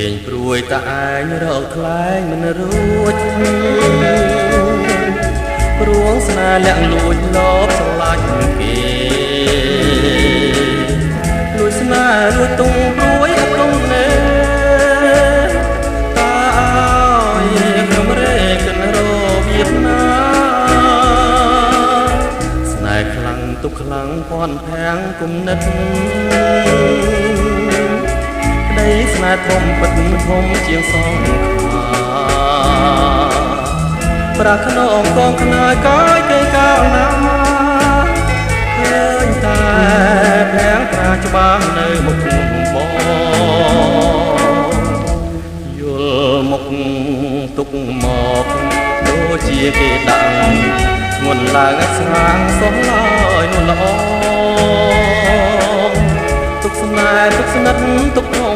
ឯងព្រួយតាឯងរកថ្លែងមិនរួចព្រួងស្នេហ៍លាក់លួចលបស្រឡាញ់គេលួចស្នេហ៍លួចទុំព្រួយអត់ទុំណែតាអើយខ្ញុំរែកកិនរបៀបណាស្នេហ៍ខ្លាំងទុកខ្លាំងពាន់ភាំងគុំនិតស្នេហ៍ធំពិតធំជាងសងខាប្រាខ្នងកងខ្នើយកាយគេកាលណាឃើញតែភាំងប្រាច្បាស់នៅមុខបងយល់មុខទុកមកដូចជាគេដាក់ធ្ងន់ឡើងស្រាងសោះឡើយនោះល្អទុកស្នេហ៍ទុកស្និទ្ធទុកក្នុង